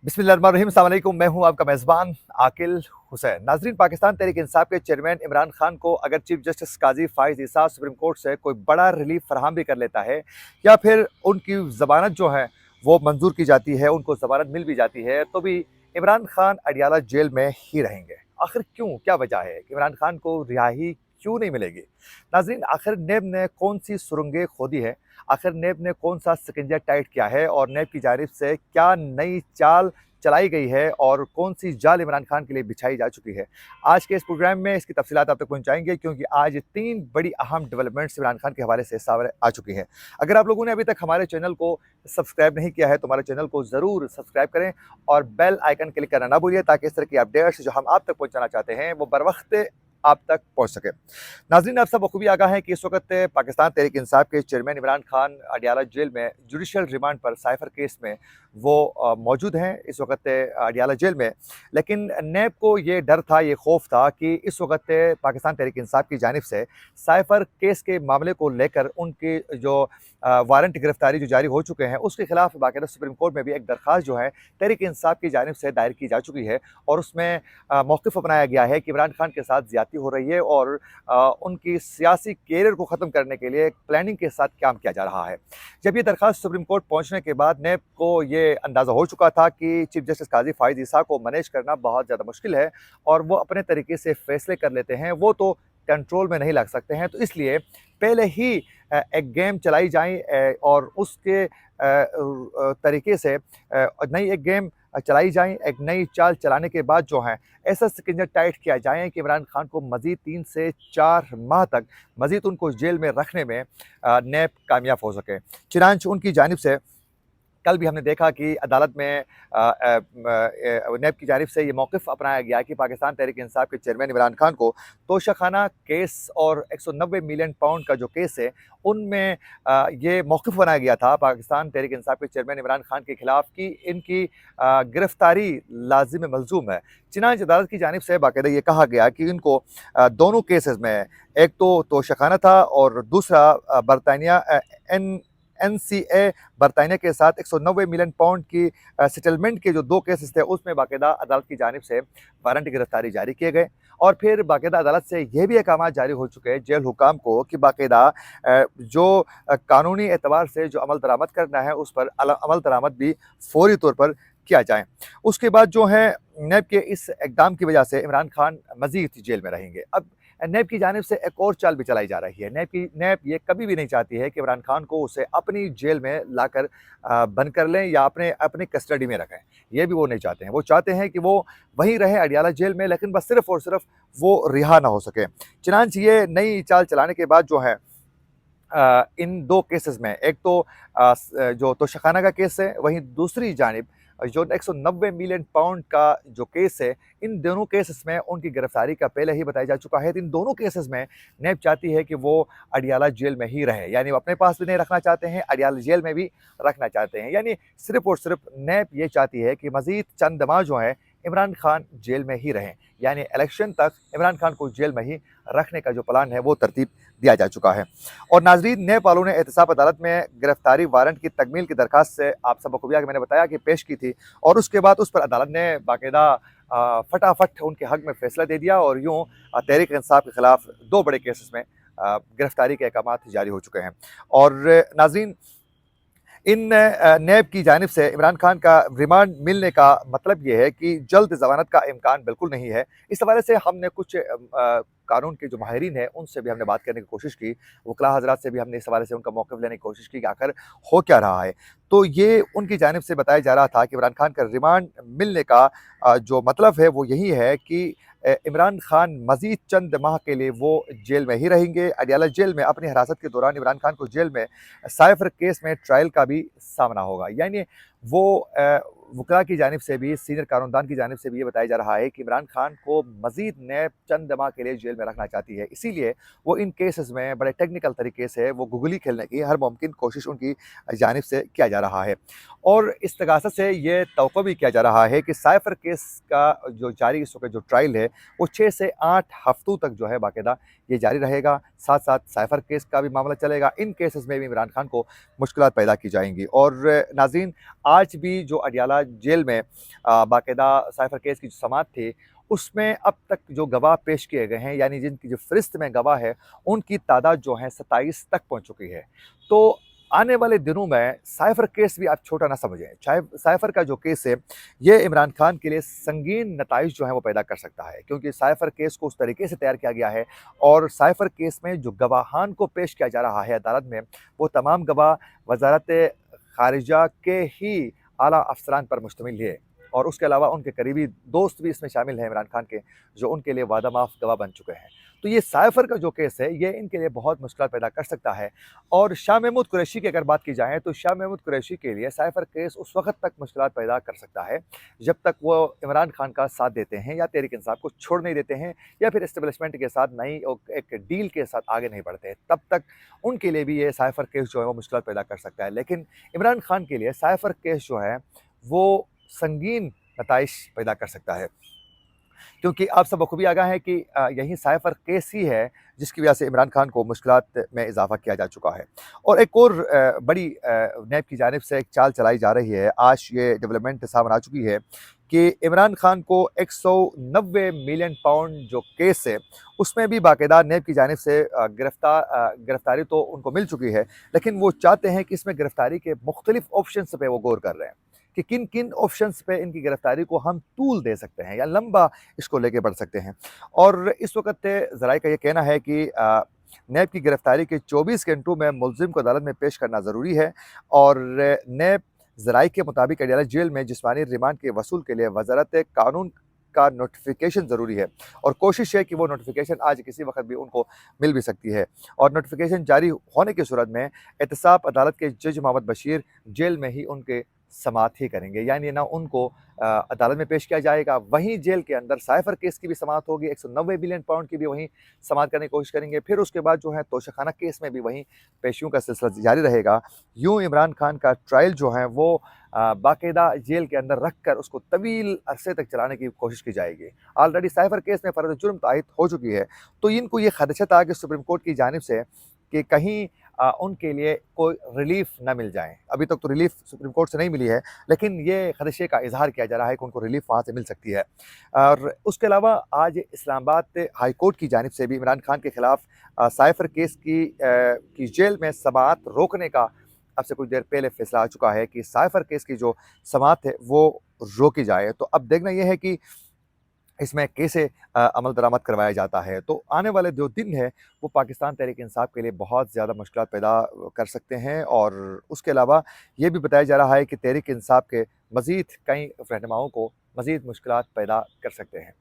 बिस्मिल्लाहिर्रहमानिर्रहीम, अस्सलाम वालेकुम। मैं हूं आपका मेज़बान आकिल हुसैन। नाज़रीन, पाकिस्तान तहरीक इंसाफ के चेयरमैन इमरान खान को अगर चीफ जस्टिस काजी फाइज़ ईसा सुप्रीम कोर्ट से कोई बड़ा रिलीफ फराहम भी कर लेता है या फिर उनकी ज़मानत जो है वो मंजूर की जाती है, उनको ज़मानत मिल भी जाती है, तो भी इमरान खान अडियाला जेल में ही रहेंगे। आखिर क्यों, क्या वजह है कि इमरान खान को रिहाई क्यों नहीं मिलेगी? नाज़रीन, आखिर नेब ने कौन सी सुरंगें खोदी है? आखिर नेब ने कौन सा शिकंजा टाइट किया है और नेब की जानिब से क्या नई चाल चलाई गई है और कौन सी जाल इमरान खान के लिए बिछाई जा चुकी है? आज के इस प्रोग्राम में इसकी तफसीलात आप तक पहुंचाएंगे, क्योंकि आज 3 बड़ी अहम डेवलपमेंट्स इमरान खान के हवाले से सामने आ चुकी हैं। अगर आप लोगों ने अभी तक हमारे चैनल को सब्सक्राइब नहीं किया है तो हमारे चैनल को ज़रूर सब्सक्राइब करें और बेल आइकन क्लिक करना ना भूलिए, ताकि इस तरह की अपडेट्स जो हम आप तक पहुंचाना चाहते हैं वो बर वक्त आप तक पहुंच सके। नाज़रीन, आप सब बखूबी आगाह हैं कि इस वक्त पाकिस्तान तहरीक इंसाफ के चेयरमैन इमरान खान अडियाला जेल में जुडिशल रिमांड पर साइफर केस में वो मौजूद हैं इस वक्त अडियाला जेल में। लेकिन नेब को ये डर था, ये खौफ था कि इस वक्त पाकिस्तान तहरीक इंसाफ की जानिब से साइफर केस के मामले को लेकर उनकी जो वारंट गिरफ्तारी जो जारी हो चुके हैं उसके खिलाफ बाकायदा सुप्रीम कोर्ट में भी एक दरख्वास्त जो है तहरीक इंसाफ की जानिब से दायर की जा चुकी है, और उसमें मौक़िफ़ अपनाया गया है कि इमरान खान के साथ ज़्यादती हो रही है और उनकी सियासी कैरियर को ख़त्म करने के लिए प्लानिंग के साथ काम किया जा रहा है। जब ये दरख्वास्त सुप्रीम कोर्ट पहुंचने के बाद नेब को ये अंदाज़ा हो चुका था कि चीफ जस्टिस काजी फाइज़ ईसा को मैनेज करना बहुत ज़्यादा मुश्किल है और वो अपने तरीके से फ़ैसले कर लेते हैं, वो तो कंट्रोल में नहीं ला सकते हैं। तो इसलिए पहले ही एक गेम चलाई जाए और उसके तरीके से नई एक गेम चलाई जाए, एक नई चाल चलाने के बाद जो है ऐसा सिकंजा टाइट किया जाए कि इमरान खान को मज़ीद 3 से 4 माह तक मज़ीद उनको जेल में रखने में नेब कामयाब हो सके। चुनांचे उनकी जानिब से कल भी हमने देखा कि अदालत में नेब की जानिब से ये मौक़िफ़ अपनाया गया कि पाकिस्तान तहरीक इंसाफ के चेयरमैन इमरान खान को तोशाखाना केस और 190 मिलियन पाउंड का जो केस है उनमें ये मौक़िफ़ बनाया गया था पाकिस्तान तहरीक इंसाफ के चेयरमैन इमरान खान के खिलाफ कि इनकी गिरफ्तारी लाजिम मलजूम है। चुनांचे अदालत की जानिब से बाकायदा ये कहा गया कि इनको दोनों केसेस में, एक तो तोशाखाना था और दूसरा बरतानिया NCA बरतानिया के साथ 190 मिलियन पाउंड की सेटलमेंट के जो 2 केसेस थे उसमें बाकायदा अदालत की जानिब से वारंट गिरफ्तारी जारी किए गए। और फिर बाकायदा अदालत से ये भी अहकाम जारी हो चुके हैं जेल हुकाम को कि बाकायदा जो कानूनी एतबार से जो अमल दरामद करना है उस पर अमल दरामद भी फौरी तौर पर किया जाए। उसके बाद जो है नेब के इस इक़दाम की वजह से इमरान खान मज़ीद जेल में रहेंगे। अब नेब की जानिब से एक और चाल भी चलाई जा रही है। नेब ये कभी भी नहीं चाहती है कि इमरान खान को उसे अपनी जेल में लाकर बंद कर लें या अपने कस्टडी में रखें। ये भी वो नहीं चाहते हैं। वो चाहते हैं कि वो वहीं रहे अडियाला जेल में, लेकिन बस सिर्फ़ और सिर्फ़ वो रिहा ना हो सके। चुनांचे ये नई चाल चलाने के बाद जो है इन 2 केसेस में, एक तो जो तोशाखाना का केस है, वहीं दूसरी जानिब जो 190 मिलियन पाउंड का जो केस है, इन दोनों केसेस में उनकी गिरफ्तारी का पहले ही बताया जा चुका है। इन दोनों केसेस में नेब चाहती है कि वो अडियाला जेल में ही रहे, यानी वो अपने पास भी नहीं रखना चाहते हैं, अडियाला जेल में भी रखना चाहते हैं। यानी सिर्फ़ और सिर्फ़ नेब ये चाहती है कि मज़ीद चंद माह जो है इमरान खान जेल में ही रहें, यानी इलेक्शन तक इमरान खान को जेल में ही रखने का जो प्लान है वो तरतीब दिया जा चुका है। और नाज़रीन, नेब वालों ने एहतसाब अदालत में गिरफ्तारी वारंट की तकमील की दरख्वास्त से आप सब बखूबी मैंने बताया कि पेश की थी, और उसके बाद उस पर अदालत ने बाकायदा फटाफट उनके हक़ में फ़ैसला दे दिया और यूँ तहरीक इंसाफ के ख़िलाफ़ 2 बड़े केसेस में गिरफ्तारी के अहकामात जारी हो चुके हैं। और नाज़रीन, इन नेब की जानिब से इमरान खान का रिमांड मिलने का मतलब ये है कि जल्द ज़मानत का इम्कान बिल्कुल नहीं है। इस हवाले से हमने कुछ कानून के जो माहिरीन हैं उनसे भी हमने बात करने की कोशिश की, वकील हज़रात से भी हमने इस हवाले से उनका मौक़िफ़ लेने की कोशिश की कि आखिर हो क्या रहा है। तो ये उनकी जानिब से बताया जा रहा था कि इमरान खान का रिमांड मिलने का जो मतलब है वो यही है कि इमरान खान मज़ीद चंद माह के लिए वो जेल में ही रहेंगे, अडियाला जेल में। अपनी हिरासत के दौरान इमरान खान को जेल में साइफर केस में ट्रायल का भी सामना होगा। यानी वो वकला की जानिब से भी, सीनियर कानूनदान की जानिब से भी ये बताया जा रहा है कि इमरान खान को मज़ीद नेब चंद माह के लिए जेल में रखना चाहती है। इसीलिए वो इन केसेस में बड़े टेक्निकल तरीके से वो गुगली खेलने की हर मुमकिन कोशिश उनकी जानिब से किया जा रहा है। और इस तगाज़ा से ये तवक्को भी किया जा रहा है कि साइफर केस का जो जारी इस वक्त जो ट्रायल है वो 6 से 8 हफ्तों तक जो है बाकायदा ये जारी रहेगा। साथ साथ साइफर केस का भी मामला चलेगा। इन केसेस में भी इमरान खान को मुश्किलात पैदा की जाएंगी। और नाज़रीन, आज भी जो अडियाला अदारा जेल में बाकायदा साइफर केस की जो समाअत थी, उसमें अब तक जो गवाह पेश किए गए हैं, यानी जिनकी जो फ़हरिस्त में गवाह है, उनकी तादाद जो है 27 तक पहुँच चुकी है। तो आने वाले दिनों में साइफर केस भी आप छोटा ना समझें। चाहे साइफर का जो केस है, ये इमरान खान के लिए संगीन नताइज जो हैं वो पैदा कर सकता है, क्योंकि साइफर केस को उस तरीके से तैयार किया गया है और साइफर केस में जो गवाहान को पेश किया जा रहा है अदालत में, वो तमाम गवाह वज़ारत ख़ारिजा के ही आला अफ़सरान पर मुश्तमिल है और उसके अलावा उनके करीबी दोस्त भी इसमें शामिल हैं इमरान खान के, जो उनके लिए वादा माफ़ गवाह बन चुके हैं। तो ये साइफर का जो केस है, ये इनके लिए बहुत मुश्किल पैदा कर सकता है। और शाह महमूद कुरैशी की अगर बात की जाए, तो शाह महमूद कुरैशी के लिए साइफर केस उस वक़्त तक मुश्किलात पैदा कर सकता है, जब तक वो इमरान खान का साथ देते हैं या तहरीक इंसाफ को छोड़ नहीं देते हैं या फिर एस्टेब्लिशमेंट के साथ नई एक डील के साथ आगे नहीं बढ़ते हैं। तब तक उनके लिए भी ये साइफर केस जो है वो मुश्किलात पैदा कर सकता है। लेकिन इमरान खान के लिए साइफर केस जो है, वो संगीन नताइज पैदा कर सकता है, क्योंकि आप सब बखूबी आगाह हैं कि यही साइफर केस ही है जिसकी वजह से इमरान खान को मुश्किलात में इजाफा किया जा चुका है। और एक और बड़ी नैब की जानिब से एक चाल चलाई जा रही है, आज ये डेवलपमेंट सामने आ चुकी है कि इमरान खान को 190 मिलियन पाउंड जो केस है, उसमें भी बाकायदा नैब की जानिब से गिरफ्तारी तो उनको मिल चुकी है, लेकिन वो चाहते हैं कि इसमें गिरफ्तारी के मुख्तलिफ ऑप्शंस पे वो गौर कर रहे हैं कि किन किन ऑप्शंस पे इनकी गिरफ्तारी को हम तूल दे सकते हैं या लंबा इसको लेके बढ़ सकते हैं। और इस वक्त ज़राए का ये कहना है कि नैब की गिरफ्तारी के 24 घंटों में मुलजिम को अदालत में पेश करना ज़रूरी है और नैब ज़राए के मुताबिक अडयाला जेल में जिस्मानी रिमांड के वसूल के लिए वज़ारत कानून का नोटिफिकेशन ज़रूरी है और कोशिश है कि वो नोटिफिकेशन आज किसी वक्त भी उनको मिल भी सकती है। और नोटिफिकेशन जारी होने की सूरत में एहतसाब अदालत के जज मोहम्मद बशीर जेल में ही उनके समाअत ही करेंगे, यानी ना उनको अदालत में पेश किया जाएगा, वहीं जेल के अंदर साइफर केस की भी समाअत होगी, 190 बिलियन पाउंड की भी वहीं समाअत करने की कोशिश करेंगे। फिर उसके बाद जो है तोशाखाना केस में भी वहीं पेशियों का सिलसिला जारी रहेगा। यूँ इमरान खान का ट्रायल जो है वो बाकायदा जेल के अंदर रख कर उसको तवील अरसे तक चलाने की कोशिश की जाएगी। ऑलरेडी साइफर केस में फ़र्द जुर्म तायद हो चुकी है, तो इनको ये खदशा था कि सुप्रीम कोर्ट की जानिब से कि कहीं उनके लिए कोई रिलीफ ना मिल जाए। अभी तक तो रिलीफ सुप्रीम कोर्ट से नहीं मिली है, लेकिन ये खदशे का इजहार किया जा रहा है कि उनको रिलीफ वहाँ से मिल सकती है। और उसके अलावा आज इस्लामाबाद हाई कोर्ट की जानिब से भी इमरान खान के खिलाफ साइफर केस की जेल में समाअत रोकने का अब से कुछ देर पहले फैसला आ चुका है कि साइफर केस की जो समाअत है वो रोकी जाए। तो अब देखना यह है कि इसमें कैसे अमल दरामद करवाया जाता है। तो आने वाले जो दिन है वो पाकिस्तान तहरीक इंसाफ के लिए बहुत ज़्यादा मुश्किलात पैदा कर सकते हैं और उसके अलावा ये भी बताया जा रहा है कि तहरीक इंसाफ के मज़ीद कई रहनुमाओं को मज़ीद मुश्किलात पैदा कर सकते हैं।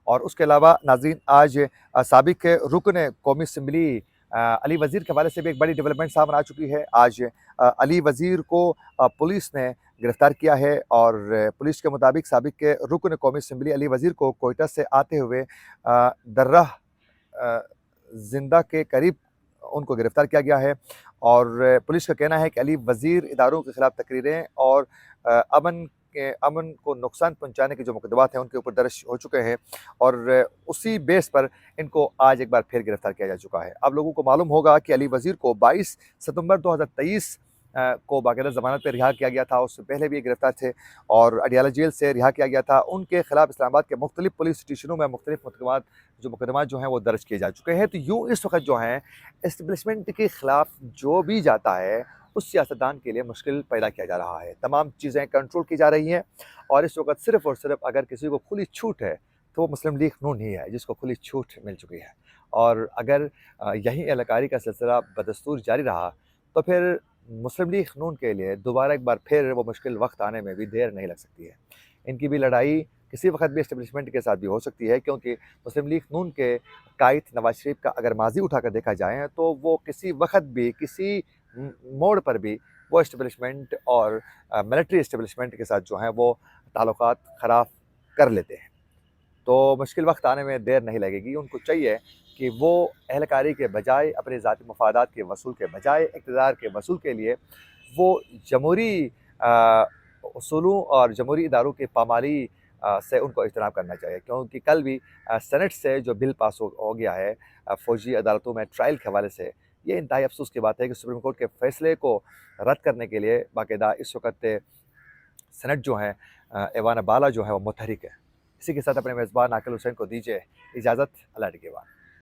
और उसके अलावा नाज़रीन, आज साबिक रुकन कौमी असम्बली अली वज़ीर के हवाले से भी एक बड़ी डेवलपमेंट सामने आ चुकी है। आज अली वज़ीर को पुलिस ने गिरफ्तार किया है और पुलिस के मुताबिक साबिक के रुकन कौमी असम्बली अली वज़ीर को कोयटा से आते हुए दर्रा जिंदा के करीब उनको गिरफ्तार किया गया है। और पुलिस का कहना है कि अली वज़ीर इदारों के खिलाफ तकरीरें और अमन को नुकसान पहुंचाने के जो मुकदमात हैं उनके ऊपर दर्ज हो चुके हैं और उसी बेस पर इनको आज एक बार फिर गिरफ्तार किया जा चुका है। अब लोगों को मालूम होगा कि अली वज़ीर को 22 सितंबर 2023 को बाकायदा ज़मानत पर रिहा किया गया था। उससे पहले भी गिरफ्तार थे और अडयाला जेल से रिहा किया गया था। उनके खिलाफ इस्लामाबाद के मुख्तलिफ पुलिस स्टेशनों में मुख्तलिफ मुकदमात जो हैं वो दर्ज किए जा चुके हैं। तो यूँ इस वक्त जो हैं एस्टेब्लिशमेंट के ख़िलाफ़ जो भी जाता है उस सियासतदान के लिए मुश्किल पैदा किया जा रहा है। तमाम चीज़ें कंट्रोल की जा रही हैं और इस वक्त सिर्फ़ और सिर्फ अगर किसी को खुली छूट है तो वो मुस्लिम लीग नून ही है जिसको खुली छूट मिल चुकी है। और अगर यही एहलकारी का सिलसिला बदस्तूर जारी रहा तो फिर मुस्लिम लीग नून के लिए दोबारा एक बार फिर वो मुश्किल वक्त आने में भी देर नहीं लग सकती है। इनकी भी लड़ाई किसी वक्त भी एस्टेब्लिशमेंट के साथ भी हो सकती है, क्योंकि मुस्लिम लीग नून के कायद नवाज शरीफ का अगर माजी उठाकर देखा जाए तो वो किसी वक्त भी किसी मोड़ पर भी वो एस्टेब्लिशमेंट और मिलिट्री एस्टेब्लिशमेंट के साथ जो हैं वो ताल्लुकात ख़राब कर लेते हैं। तो मुश्किल वक्त आने में देर नहीं लगेगी। उनको चाहिए कि वो एहलकारी के बजाय अपने ज़ाती मफादात के वसूल के बजाय इक़्तिदार के वसूल के लिए वो जमहूरी उसूलों और जमहूरी इदारों की पामाली से उनको इज्तनाब करना चाहिए। क्योंकि कल भी सेनेट से जो बिल पास हो गया है फ़ौजी अदालतों में ट्रायल के हवाले से, ये इंतहाई अफसोस की बात है कि सुप्रीम कोर्ट के फ़ैसले को रद्द करने के लिए बाकायदा इस वक्त सेनेट जो है एवान बाला जो है वो मुतहरिक है। इसी के साथ अपने मेज़बान आकिल हुसैन को दीजिए इजाज़त। अल्लाह निगहबान।